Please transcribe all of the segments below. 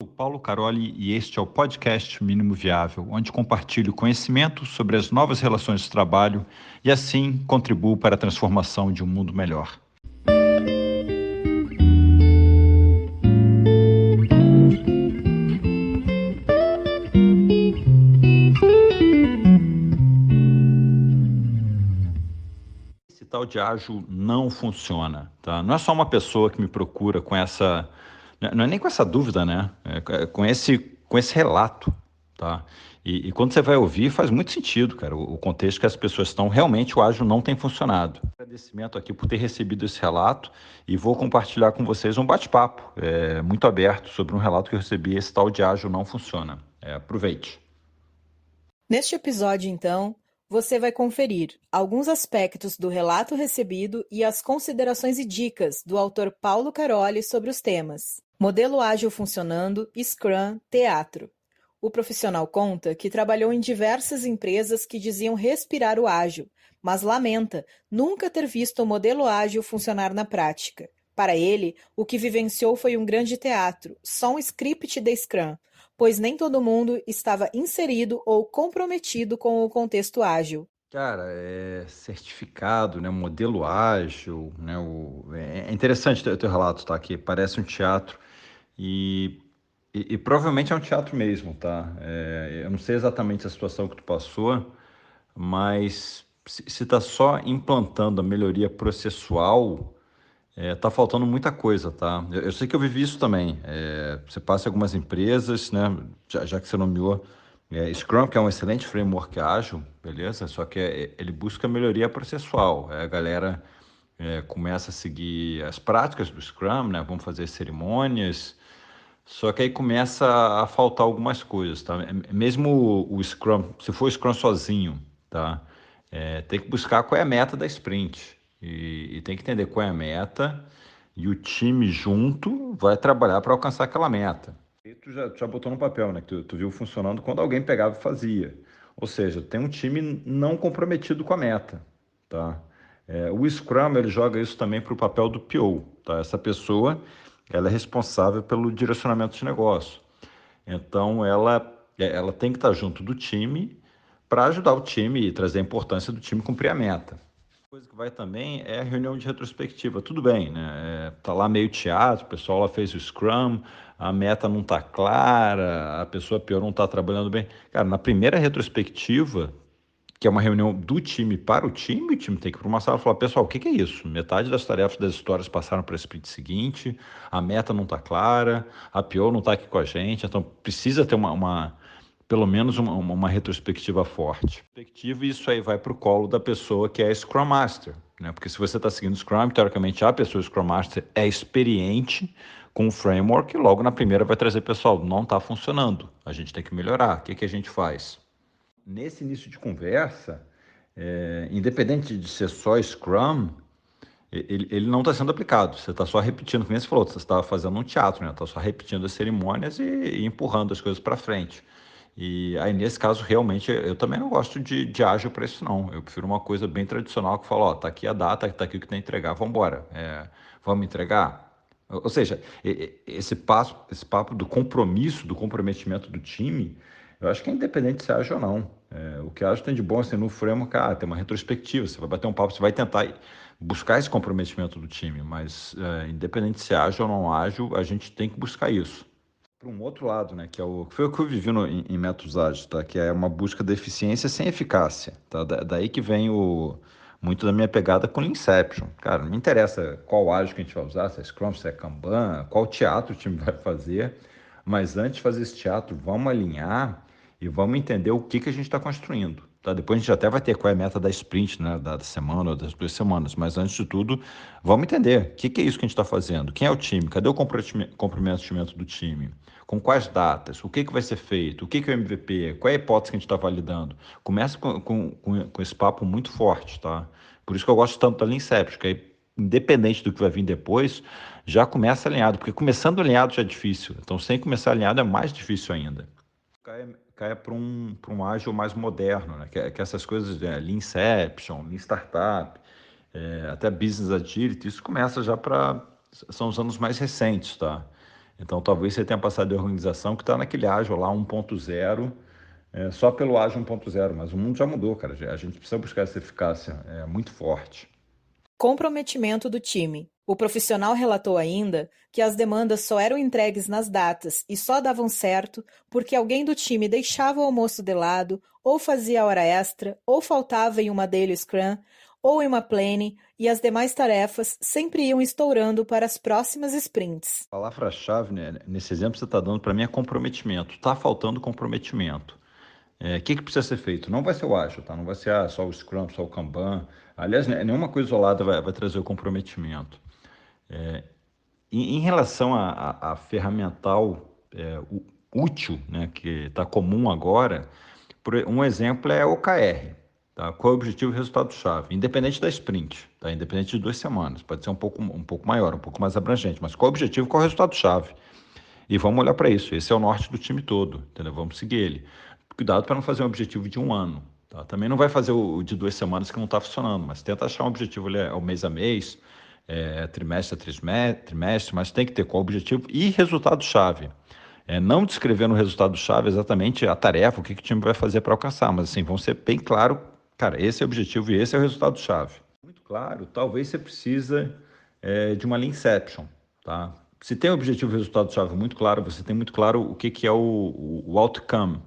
Paulo Caroli e este é o podcast Mínimo Viável, onde compartilho conhecimento sobre as novas relações de trabalho e assim contribuo para a transformação de um mundo melhor. Esse tal de ágil não funciona, tá? Não é só uma pessoa que me procura com essa, não é nem com essa dúvida, né? Com esse relato, tá? E quando você vai ouvir, faz muito sentido, cara. O contexto que as pessoas estão, realmente o ágil não tem funcionado. Agradecimento aqui por ter recebido esse relato e vou compartilhar com vocês um bate-papo muito aberto sobre um relato que eu recebi, esse tal de ágil não funciona. Aproveite. Neste episódio, então, você vai conferir alguns aspectos do relato recebido e as considerações e dicas do autor Paulo Caroli sobre os temas Modelo Ágil Funcionando, Scrum, Teatro. O profissional conta que trabalhou em diversas empresas que diziam respirar o ágil, mas lamenta nunca ter visto o modelo ágil funcionar na prática. Para ele, o que vivenciou foi um grande teatro, só um script de Scrum, pois nem todo mundo estava inserido ou comprometido com o contexto ágil. Cara, certificado, né? Modelo ágil, né? É interessante o teu relato, tá? Que parece um teatro e, e provavelmente é um teatro mesmo, tá? Eu não sei exatamente a situação que tu passou, mas se tá só implantando a melhoria processual, tá faltando muita coisa, tá? Eu sei que eu vivi isso também. Você passa em algumas empresas, né? Já que você nomeou Scrum, que é um excelente framework ágil, beleza? Só que ele busca melhoria processual. A galera começa a seguir as práticas do Scrum, né? Vamos fazer cerimônias. Só que aí começa a faltar algumas coisas, tá? Mesmo o Scrum, se for o Scrum sozinho, tá? Tem que buscar qual é a meta da sprint e tem que entender qual é a meta e o time junto vai trabalhar para alcançar aquela meta. E tu já botou no papel, né? Que tu viu funcionando quando alguém pegava e fazia. Ou seja, tem um time não comprometido com a meta, tá? O Scrum ele joga isso também para o papel do PO, tá? Essa pessoa ela é responsável pelo direcionamento de negócio. Então ela tem que estar junto do time para ajudar o time e trazer a importância do time cumprir a meta. Coisa que vai também é a reunião de retrospectiva. Tudo bem, né? Tá lá meio teatro, o pessoal lá fez o Scrum, a meta não tá clara, a pessoa pior não tá trabalhando bem. Cara, na primeira retrospectiva, que é uma reunião do time para o time tem que ir para uma sala e falar, pessoal, o que é isso? Metade das tarefas das histórias passaram para a sprint seguinte, a meta não está clara, a PO não está aqui com a gente, então precisa ter pelo menos uma retrospectiva forte. E isso aí vai para o colo da pessoa que é Scrum Master, né? Porque se você está seguindo Scrum, teoricamente a pessoa Scrum Master é experiente com o framework e logo na primeira vai trazer, pessoal, não está funcionando, a gente tem que melhorar, o que a gente faz? Nesse início de conversa, independente de ser só Scrum, ele não está sendo aplicado. Você está só repetindo, como você falou, você estava fazendo um teatro, né? Está só repetindo as cerimônias e empurrando as coisas para frente. E aí, nesse caso, realmente, eu também não gosto de ágil para isso, não. Eu prefiro uma coisa bem tradicional que fala, ó, tá aqui a data, tá aqui o que tem que entregar, vamos embora. Vamos entregar? Ou seja, esse papo do compromisso, do comprometimento do time, eu acho que é independente se é ágil ou não. O que ágil tem de bom assim, no framework, tem uma retrospectiva, você vai bater um papo, você vai tentar buscar esse comprometimento do time, mas independente se é ágil ou não ágil, a gente tem que buscar isso. Para um outro lado, né, que foi o que eu vivi em métodos ágeis, tá? Que é uma busca de eficiência sem eficácia, tá? Daí que vem muito da minha pegada com o Inception. Cara, não me interessa qual ágil que a gente vai usar, se é Scrum, se é Kanban, qual teatro o time vai fazer, mas antes de fazer esse teatro, vamos alinhar e vamos entender o que a gente está construindo. Tá? Depois a gente até vai ter qual é a meta da sprint, né? Da semana ou das 2 semanas, mas antes de tudo, vamos entender o que é isso que a gente está fazendo, quem é o time, cadê o comprometimento do time, com quais datas, o que vai ser feito, o que é o MVP, qual é a hipótese que a gente está validando. Começa com esse papo muito forte, tá? Por isso que eu gosto tanto da Lean Inception, que aí, independente do que vai vir depois, já começa alinhado, porque começando alinhado já é difícil, então sem começar alinhado é mais difícil ainda. Caia para um ágil mais moderno, né? Que essas coisas, Lean Inception, Lean Startup, até Business Agility, isso começa já são os anos mais recentes, tá? Então, talvez você tenha passado de organização que está naquele ágil lá 1.0, só pelo ágil 1.0, mas o mundo já mudou, cara. A gente precisa buscar essa eficácia muito forte. Comprometimento do time. O profissional relatou ainda que as demandas só eram entregues nas datas e só davam certo porque alguém do time deixava o almoço de lado, ou fazia hora extra, ou faltava em uma daily scrum, ou em uma plane, e as demais tarefas sempre iam estourando para as próximas sprints. A palavra-chave, né, nesse exemplo que você está dando para mim é comprometimento. Está faltando comprometimento. Que precisa ser feito? Não vai ser o ágil, tá? Não vai ser só o Scrum, só o Kanban. Aliás, nenhuma coisa isolada vai trazer o comprometimento. Em relação a ferramental útil, né, que está comum agora, um exemplo é o OKR. Tá? Qual é o objetivo e resultado-chave? Independente da sprint, tá? Independente de 2 semanas. Pode ser um pouco maior, um pouco mais abrangente, mas qual é o objetivo, qual é o resultado-chave? E vamos olhar para isso. Esse é o norte do time todo, entendeu? Vamos seguir ele. Cuidado para não fazer um objetivo de 1 ano. Tá? Também não vai fazer o de 2 semanas que não está funcionando, mas tenta achar um objetivo ali ao mês a mês, trimestre a trimestre, mas tem que ter qual o objetivo e resultado-chave. Não descrevendo o resultado-chave exatamente a tarefa, o que o time vai fazer para alcançar, mas assim, vão ser bem claro, cara, esse é o objetivo e esse é o resultado-chave. Muito claro, talvez você precisa de uma Leanception, tá? Se tem o objetivo e o resultado-chave muito claro, você tem muito claro o que é o outcome.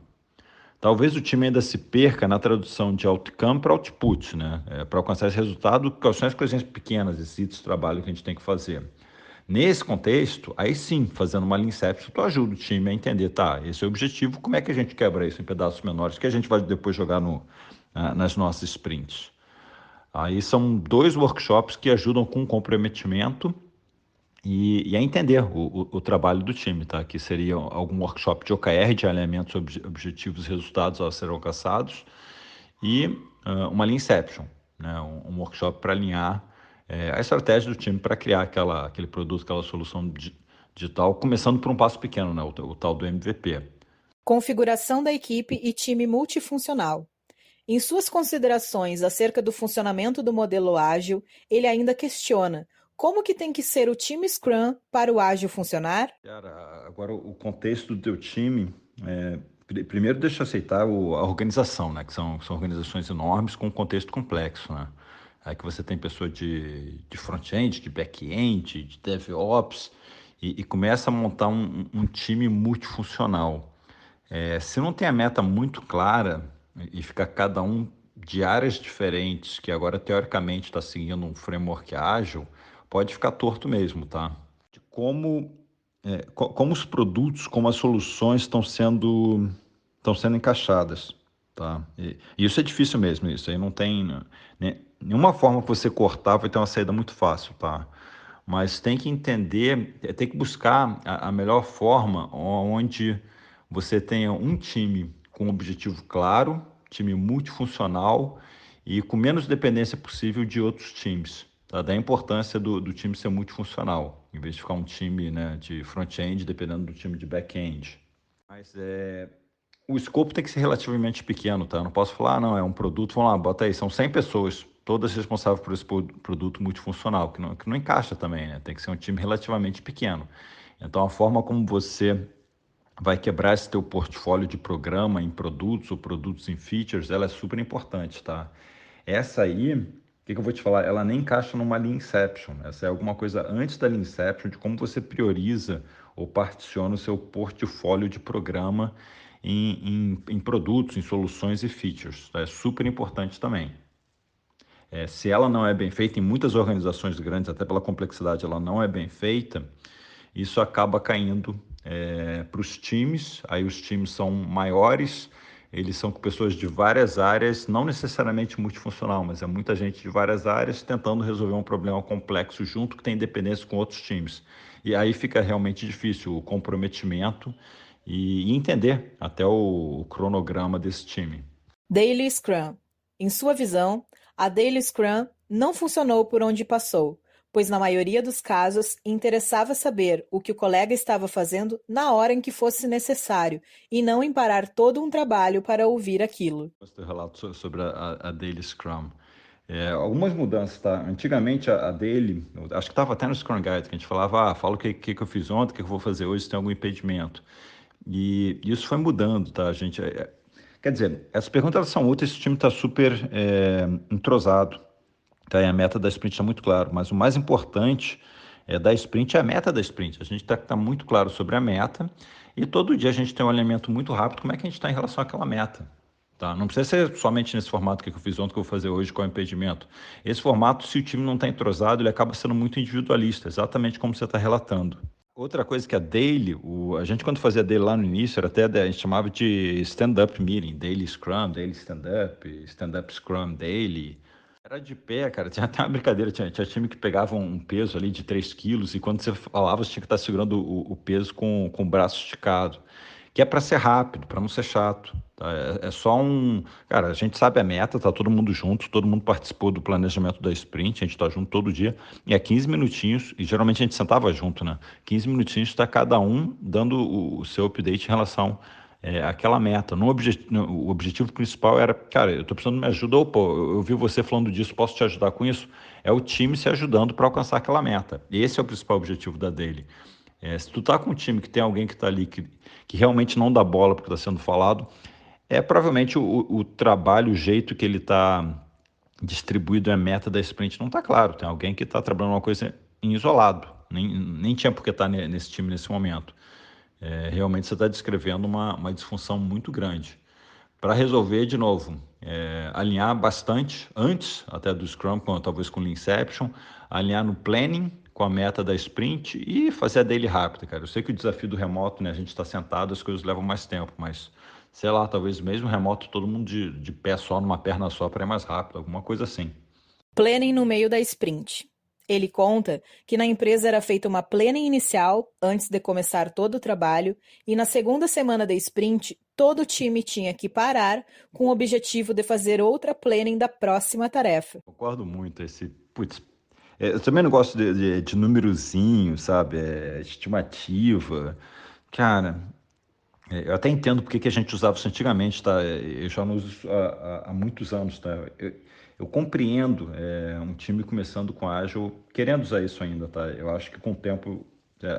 Talvez o time ainda se perca na tradução de outcome para output, né? Para alcançar esse resultado, quais são as coisinhas pequenas, esses itens de trabalho que a gente tem que fazer. Nesse contexto, aí sim, fazendo uma Lean Inception, tu ajuda o time a entender, tá, esse é o objetivo, como é que a gente quebra isso em pedaços menores, que a gente vai depois jogar nas nossas sprints. Aí são 2 workshops que ajudam com comprometimento e a entender o trabalho do time, tá? Que seria algum workshop de OKR, de alinhamentos objetivos e resultados a serem alcançados, e uma Lean Inception, né? Um workshop para alinhar a estratégia do time para criar aquele produto, aquela solução digital, começando por um passo pequeno, né? O tal do MVP. Configuração da equipe e time multifuncional. Em suas considerações acerca do funcionamento do modelo ágil, ele ainda questiona como que tem que ser o time Scrum para o ágil funcionar? Cara, agora o contexto do teu time, primeiro deixa eu aceitar a organização, né? Que são organizações enormes com um contexto complexo, né? Aí que você tem pessoa de front-end, de back-end, de DevOps, e começa a montar um time multifuncional. Se não tem a meta muito clara e fica cada um de áreas diferentes, que agora teoricamente está seguindo um framework ágil, pode ficar torto mesmo, tá? De como os produtos, como as soluções estão sendo encaixadas, tá? E isso é difícil mesmo, isso aí não tem, né, nenhuma forma que você cortar vai ter uma saída muito fácil, tá? Mas tem que entender, tem que buscar a melhor forma onde você tenha um time com um objetivo claro, time multifuncional e com menos dependência possível de outros times. Tá? Da importância do time ser multifuncional, em vez de ficar um time, né, de front-end dependendo do time de back-end. Mas o escopo tem que ser relativamente pequeno, tá? Eu não posso falar, não, é um produto, vamos lá, bota aí, são 100 pessoas, todas responsáveis por esse produto multifuncional, que não encaixa também, né? Tem que ser um time relativamente pequeno. Então, a forma como você vai quebrar esse teu portfólio de programa em produtos ou produtos em features, ela é super importante, tá? Essa aí, o que eu vou te falar? Ela nem encaixa numa Lean Inception. Essa é alguma coisa antes da Lean Inception, de como você prioriza ou particiona o seu portfólio de programa em produtos, em soluções e features. Tá? É super importante também. Se ela não é bem feita, em muitas organizações grandes, até pela complexidade, ela não é bem feita, isso acaba caindo para os times. Aí os times são maiores, eles são com pessoas de várias áreas, não necessariamente multifuncional, mas é muita gente de várias áreas tentando resolver um problema complexo junto que tem dependência com outros times. E aí fica realmente difícil o comprometimento e entender até o cronograma desse time. Daily Scrum. Em sua visão, a Daily Scrum não funcionou por onde passou, pois na maioria dos casos interessava saber o que o colega estava fazendo na hora em que fosse necessário e não em parar todo um trabalho para ouvir aquilo. Esse relato sobre a Daily Scrum. Algumas mudanças, tá? Antigamente a dele, eu acho que estava até no Scrum Guide, que a gente falava, fala o que eu fiz ontem, o que eu vou fazer hoje, se tem algum impedimento. E isso foi mudando, tá? Quer dizer, essas perguntas elas são úteis se o time está super entrosado, tá? E a meta da sprint está muito claro, mas o mais importante da sprint é a meta da sprint. A gente tá muito claro sobre a meta e todo dia a gente tem um alinhamento muito rápido como é que a gente está em relação àquela meta. Tá? Não precisa ser somente nesse formato que eu fiz ontem, que eu vou fazer hoje com o impedimento. Esse formato, se o time não está entrosado, ele acaba sendo muito individualista, exatamente como você está relatando. Outra coisa que a daily, a gente quando fazia daily lá no início, a gente chamava de stand-up meeting, daily scrum, daily stand-up, stand-up scrum daily. Era de pé, cara, tinha até uma brincadeira, tinha time que pegava um peso ali de 3 quilos e quando você falava, você tinha que estar segurando o peso com o braço esticado, que é para ser rápido, para não ser chato, tá? É só um... Cara, a gente sabe a meta, tá todo mundo junto, todo mundo participou do planejamento da sprint, a gente tá junto todo dia, e é 15 minutinhos, e geralmente a gente sentava junto, né? 15 minutinhos está cada um dando o seu update em relação àquela meta. O objetivo principal era, cara, eu tô precisando de me ajuda, ou pô, eu vi você falando disso, posso te ajudar com isso? É o time se ajudando para alcançar aquela meta. Esse é o principal objetivo da Daily. Se tu tá com um time que tem alguém que está ali que realmente não dá bola porque está sendo falado, provavelmente o trabalho, o jeito que ele está distribuído a meta da sprint não está claro. Tem alguém que está trabalhando uma coisa em isolado, nem tinha por que estar nesse time nesse momento. Realmente você está descrevendo uma disfunção muito grande. Para resolver, de novo, alinhar bastante antes até do Scrum, talvez com o Leanception, alinhar no planning com a meta da sprint e fazer a daily rápida, cara. Eu sei que o desafio do remoto, né, a gente está sentado, as coisas levam mais tempo, mas sei lá, talvez mesmo remoto, todo mundo de pé só, numa perna só, para ir mais rápido, alguma coisa assim. Planning no meio da sprint. Ele conta que na empresa era feita uma planning inicial antes de começar todo o trabalho e na segunda semana da sprint todo o time tinha que parar com o objetivo de fazer outra planning da próxima tarefa. Concordo muito. Putz, eu também não gosto de númerozinho, sabe? Estimativa. Cara, eu até entendo porque que a gente usava isso antigamente, tá? Eu já não uso isso há muitos anos, tá? Eu compreendo um time começando com ágil, querendo usar isso ainda, tá? Eu acho que com o tempo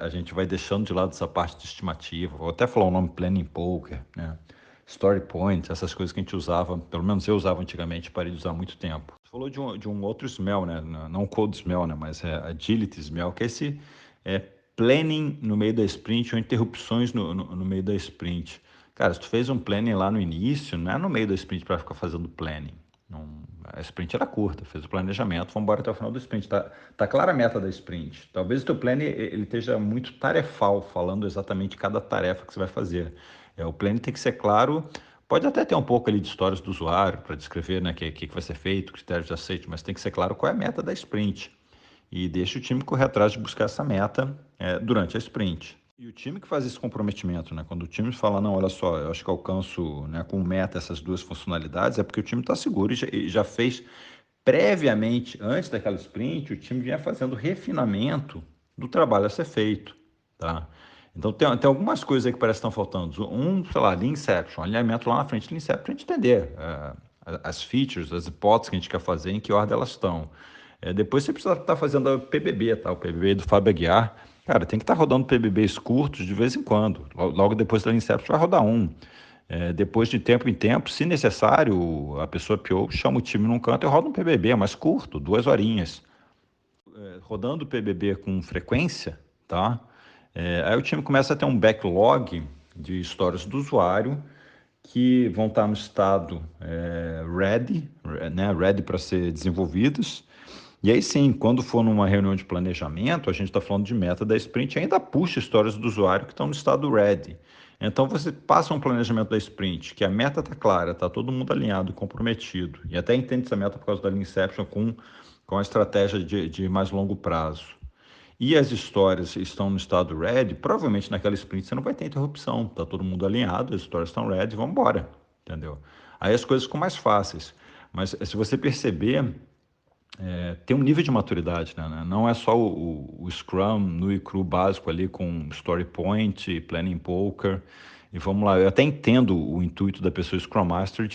a gente vai deixando de lado essa parte de estimativa. Vou até falar o nome Planning Poker, né? Story Point, essas coisas que a gente usava, pelo menos eu usava antigamente, parei de usar há muito tempo. Você falou de um outro smell, né? Não Code Smell, né? Mas Agility Smell, que é esse é, planning no meio da sprint ou interrupções no meio da sprint. Cara, se tu fez um planning lá no início, não é no meio da sprint para ficar fazendo planning. Não, a sprint era curta, fez o planejamento, vamos embora até o final da sprint. Tá clara a meta da sprint. Talvez o teu planning ele esteja muito tarefal, falando exatamente cada tarefa que você vai fazer. O planning tem que ser claro. Pode até ter um pouco ali de histórias do usuário para descrever, né, que vai ser feito, critérios de aceite, mas tem que ser claro qual é a meta da sprint e deixa o time correr atrás de buscar essa meta durante a sprint. E o time que faz esse comprometimento, né? Quando o time fala, não, olha só, eu acho que alcanço, né, com meta essas duas funcionalidades, é porque o time está seguro e já fez previamente, antes daquela sprint, o time vinha fazendo refinamento do trabalho a ser feito, tá? Então tem algumas coisas aí que parece que estão faltando. Sei lá, Leanception, alinhamento lá na frente, Leanception, para a gente entender as features, as hipóteses que a gente quer fazer, em que ordem elas estão. Depois você precisa estar fazendo a PBB, tá? O PBB do Fábio Aguiar. Cara, tem que estar rodando PBBs curtos de vez em quando. Logo depois da Inception vai rodar um. Depois de tempo em tempo, se necessário, a pessoa PO chama o time num canto e roda um PBB mais curto, 2 horinhas. Rodando o PBB com frequência, tá? Aí o time começa a ter um backlog de histórias do usuário que vão estar no estado ready, né? Ready para ser desenvolvidos. E aí sim, quando for numa reunião de planejamento, a gente está falando de meta da sprint, ainda puxa histórias do usuário que estão no estado ready. Então você passa um planejamento da sprint, que a meta está clara, está todo mundo alinhado, comprometido, e até entende essa meta por causa da Lean Inception com a estratégia de mais longo prazo. E as histórias estão no estado ready, provavelmente naquela sprint você não vai ter interrupção, está todo mundo alinhado, as histórias estão ready, vamos embora, entendeu? Aí as coisas ficam mais fáceis. Mas se você perceber, tem um nível de maturidade, né? Não é só o Scrum nu e cru básico ali com Story Point, Planning Poker. E vamos lá, eu até entendo o intuito da pessoa Scrum Master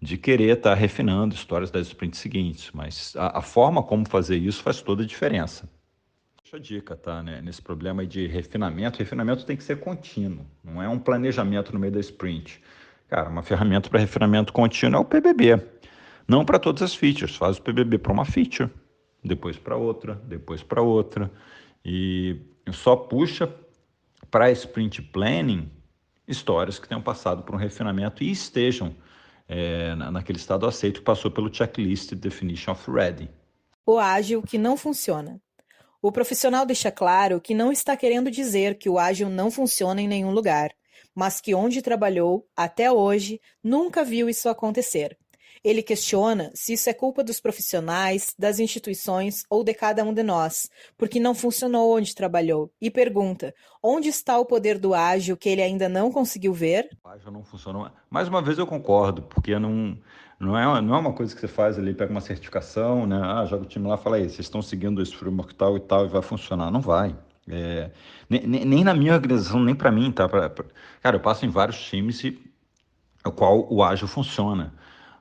de querer estar refinando histórias das sprints seguintes, mas a forma como fazer isso faz toda a diferença. Deixa a dica, tá? Né? Nesse problema aí de refinamento tem que ser contínuo, não é um planejamento no meio da sprint. Cara, uma ferramenta para refinamento contínuo é o PBB. Não para todas as features, faz o PBB para uma feature, depois para outra, e só puxa para sprint planning histórias que tenham passado por um refinamento e estejam naquele estado aceito que passou pelo checklist Definition of Ready. O ágil que não funciona. O profissional deixa claro que não está querendo dizer que o ágil não funciona em nenhum lugar, mas que onde trabalhou, até hoje, nunca viu isso acontecer. Ele questiona se isso é culpa dos profissionais, das instituições ou de cada um de nós, porque não funcionou onde trabalhou, e pergunta: onde está o poder do ágil que ele ainda não conseguiu ver? O ágil não funciona. Mais uma vez eu concordo, porque não é uma coisa que você faz ali, pega uma certificação, né? Joga o time lá e fala aí, vocês estão seguindo esse framework tal e vai funcionar. Não vai. Nem na minha organização, nem para mim, tá? Cara, eu passo em vários times o qual o ágil funciona.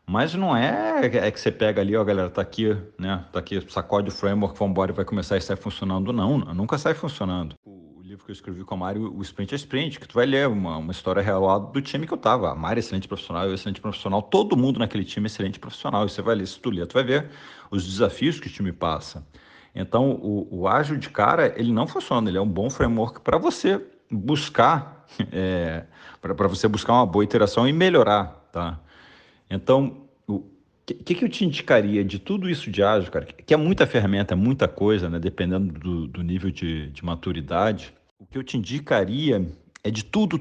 Mas não é que você pega ali, ó, galera, tá aqui, né? Tá aqui, sacode o framework, vamos embora e vai começar a sair funcionando. Não, nunca sai funcionando. O livro que eu escrevi com a Mari, o Sprint é Sprint, que tu vai ler uma história real lá do time que eu tava. A Mari é excelente profissional, eu excelente profissional, todo mundo naquele time é excelente profissional. E você vai ler, se tu ler, tu vai ver os desafios que o time passa. Então, o ágil de cara, ele não funciona, ele é um bom framework para você buscar, para você buscar uma boa iteração e melhorar, tá? Então, o que eu te indicaria de tudo isso de ágil, cara? Que é muita ferramenta, é muita coisa, né? Dependendo do nível de maturidade. O que eu te indicaria é de tudo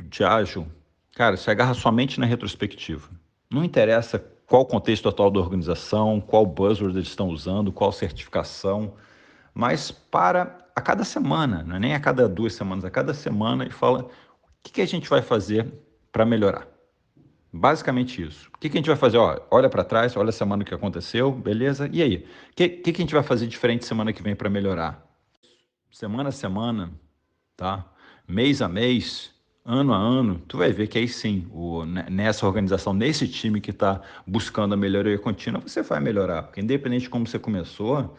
de ágil. Cara, se agarra somente na retrospectiva. Não interessa qual o contexto atual da organização, qual buzzword eles estão usando, qual certificação, mas para a cada semana, não é nem a cada 2 semanas, a cada semana e fala o que a gente vai fazer para melhorar. Basicamente isso. O que a gente vai fazer? Ó, olha para trás, olha a semana que aconteceu, beleza? E aí? O que a gente vai fazer diferente semana que vem para melhorar? Semana a semana, tá? Mês a mês, ano a ano, tu vai ver que aí sim, nessa organização, nesse time que está buscando a melhoria contínua, você vai melhorar. Porque independente de como você começou,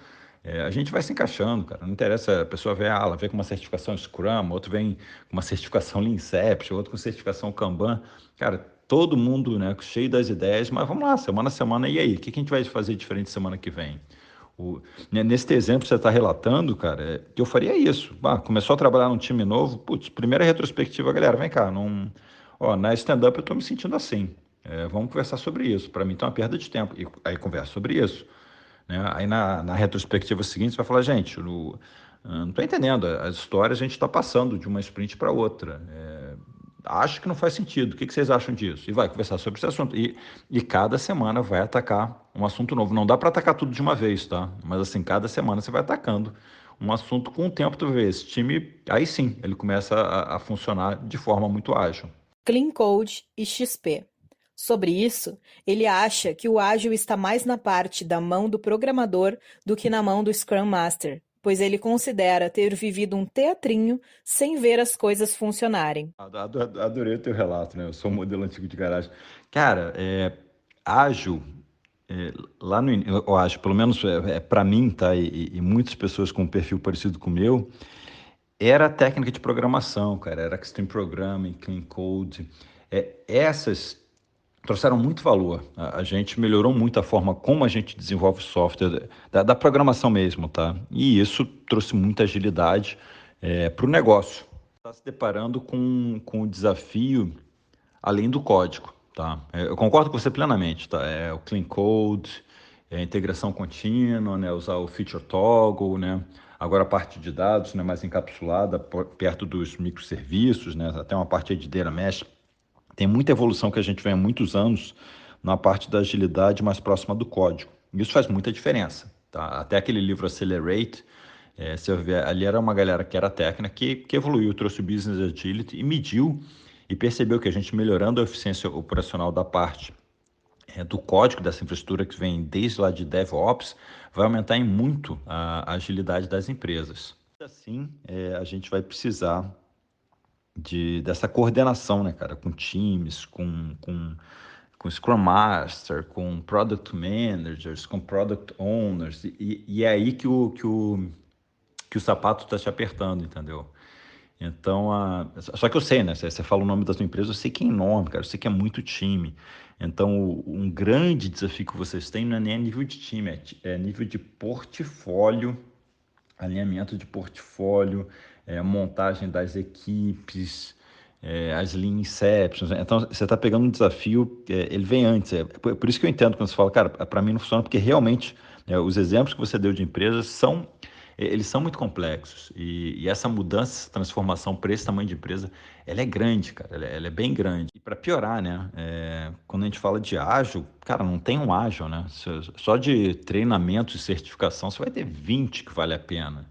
a gente vai se encaixando, cara. Não interessa, a pessoa vê, ela vem com uma certificação Scrum, outro vem com uma certificação Lean Inception, outro com certificação Kanban. Cara, todo mundo, né, cheio das ideias, mas vamos lá, semana a semana, e aí? O que a gente vai fazer diferente semana que vem? Nesse exemplo que você está relatando, cara, eu faria isso. Começou a trabalhar num time novo, putz, primeira retrospectiva, galera, vem cá, na stand-up eu estou me sentindo assim. Vamos conversar sobre isso. Para mim, tá uma perda de tempo. E aí conversa sobre isso. Né? Aí na retrospectiva seguinte, você vai falar, gente, não estou entendendo, as histórias a gente está passando de uma sprint para outra. Acho que não faz sentido. O que vocês acham disso? E vai conversar sobre esse assunto. E cada semana vai atacar um assunto novo. Não dá para atacar tudo de uma vez, tá? Mas assim, cada semana você vai atacando um assunto com o tempo. Tu vê, esse time, aí sim, ele começa a funcionar de forma muito ágil. Clean Code e XP. Sobre isso, ele acha que o ágil está mais na parte da mão do programador do que na mão do Scrum Master, pois ele considera ter vivido um teatrinho sem ver as coisas funcionarem. Adorei o teu relato, né? Eu sou um modelo antigo de garagem. Cara, ágil, lá no eu acho, pelo menos para mim, tá? E muitas pessoas com um perfil parecido com o meu, era a técnica de programação, cara. Era Extreme Programming, Clean Code. Essas trouxeram muito valor. A gente melhorou muito a forma como a gente desenvolve software, da programação mesmo, tá? E isso trouxe muita agilidade para o negócio. Está se deparando com o desafio além do código, tá? Eu concordo com você plenamente, tá? O clean code, a integração contínua, né? Usar o feature toggle, né? Agora a parte de dados, né? Mais encapsulada perto dos microserviços, né? Até uma parte aí de data mesh. Tem muita evolução que a gente vem há muitos anos na parte da agilidade mais próxima do código. Isso faz muita diferença, tá? Até aquele livro Accelerate, você vê, ali era uma galera que era técnica, que evoluiu, trouxe o Business Agility e mediu e percebeu que a gente melhorando a eficiência operacional da parte do código dessa infraestrutura que vem desde lá de DevOps, vai aumentar em muito a agilidade das empresas. Assim, a gente vai precisar dessa coordenação, né, cara, com times, com com Scrum Master, com Product Managers, com Product Owners, e é aí que o sapato está te apertando, entendeu? Então, só que eu sei, né? Você fala o nome da sua empresa, eu sei que é enorme, cara, eu sei que é muito time. Então, um grande desafio que vocês têm não é nem a nível de time, é nível de portfólio, alinhamento de portfólio, montagem das equipes, as lean inceptions. Então, você está pegando um desafio, ele vem antes. Por isso que eu entendo quando você fala, cara, para mim não funciona, porque realmente os exemplos que você deu de empresas eles são muito complexos. E essa mudança, essa transformação para esse tamanho de empresa, ela é grande, cara, ela é bem grande. E para piorar, né, quando a gente fala de ágil, cara, não tem um ágil, né? Só de treinamento e certificação, você vai ter 20 que vale a pena.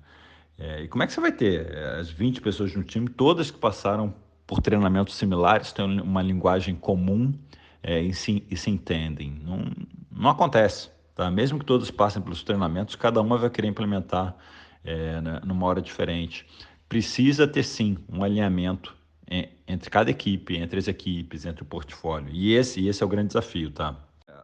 E como é que você vai ter as 20 pessoas no time, todas que passaram por treinamentos similares, têm uma linguagem comum e se entendem? Não acontece, tá? Mesmo que todos passem pelos treinamentos, cada uma vai querer implementar numa hora diferente. Precisa ter, sim, um alinhamento entre cada equipe, entre as equipes, entre o portfólio. E esse é o grande desafio, tá?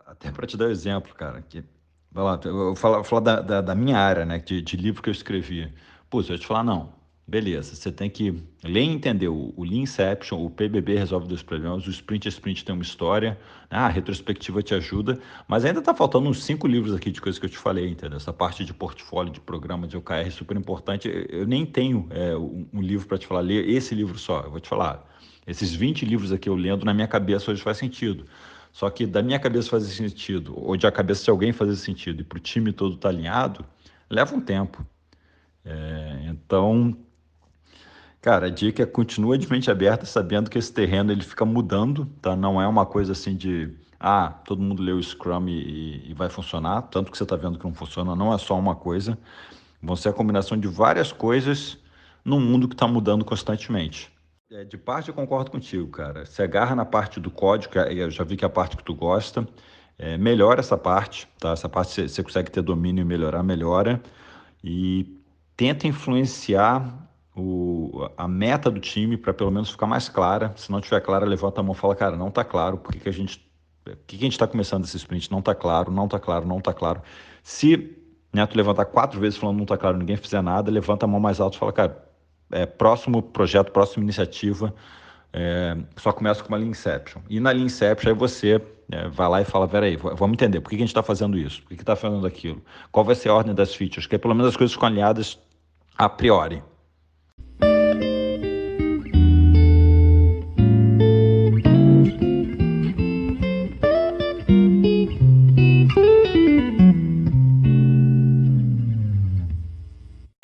Até para te dar um exemplo, cara, que vai lá, eu vou falar da minha área, né, de livro que eu escrevi. Pô, se eu te falar, não, beleza, você tem que ler e entender o Lean Inception, o PBB resolve dois problemas, o Sprint a Sprint tem uma história, né, a retrospectiva te ajuda, mas ainda tá faltando uns 5 livros aqui de coisas que eu te falei, entendeu? Essa parte de portfólio, de programa, de OKR é super importante. Eu nem tenho um livro para te falar, ler esse livro só, eu vou te falar. Esses 20 livros aqui eu lendo, na minha cabeça hoje faz sentido. Só que da minha cabeça fazer sentido, ou de a cabeça de alguém fazer sentido, e para o time todo estar alinhado, leva um tempo. Então, cara, a dica é continua de mente aberta, sabendo que esse terreno ele fica mudando, tá? Não é uma coisa assim de, todo mundo leu o Scrum e vai funcionar, tanto que você está vendo que não funciona, não é só uma coisa. Vão ser a combinação de várias coisas num mundo que está mudando constantemente. De parte eu concordo contigo, cara. Se agarra na parte do código, que eu já vi que é a parte que tu gosta, melhora essa parte, tá? Essa parte você consegue ter domínio e melhorar, melhora. E tenta influenciar a meta do time para pelo menos ficar mais clara. Se não tiver clara, levanta a mão e fala, cara, não está claro, por que a gente está começando esse sprint? Não está claro, não está claro, não está claro. Se tu levantar 4 vezes falando não está claro, ninguém fizer nada, levanta a mão mais alto e fala, cara, próximo projeto, próxima iniciativa, só começa com uma Lean Inception. E na Lean Inception, aí você vai lá e fala, peraí, vamos entender, por que a gente está fazendo isso? Por que está fazendo aquilo? Qual vai ser a ordem das features? Que pelo menos as coisas ficam alinhadas a priori.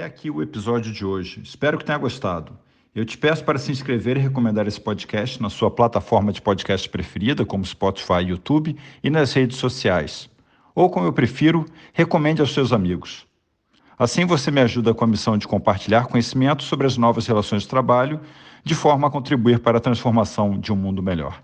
É aqui o episódio de hoje. Espero que tenha gostado. Eu te peço para se inscrever e recomendar esse podcast na sua plataforma de podcast preferida, como Spotify e YouTube, e nas redes sociais. Ou, como eu prefiro, recomende aos seus amigos. Assim você me ajuda com a missão de compartilhar conhecimento sobre as novas relações de trabalho, de forma a contribuir para a transformação de um mundo melhor.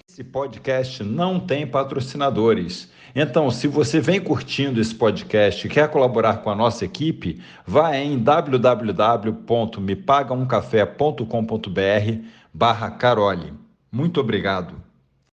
Esse podcast não tem patrocinadores. Então, se você vem curtindo esse podcast e quer colaborar com a nossa equipe, vá em www.mepagaumcafé.com.br/Carole. Muito obrigado.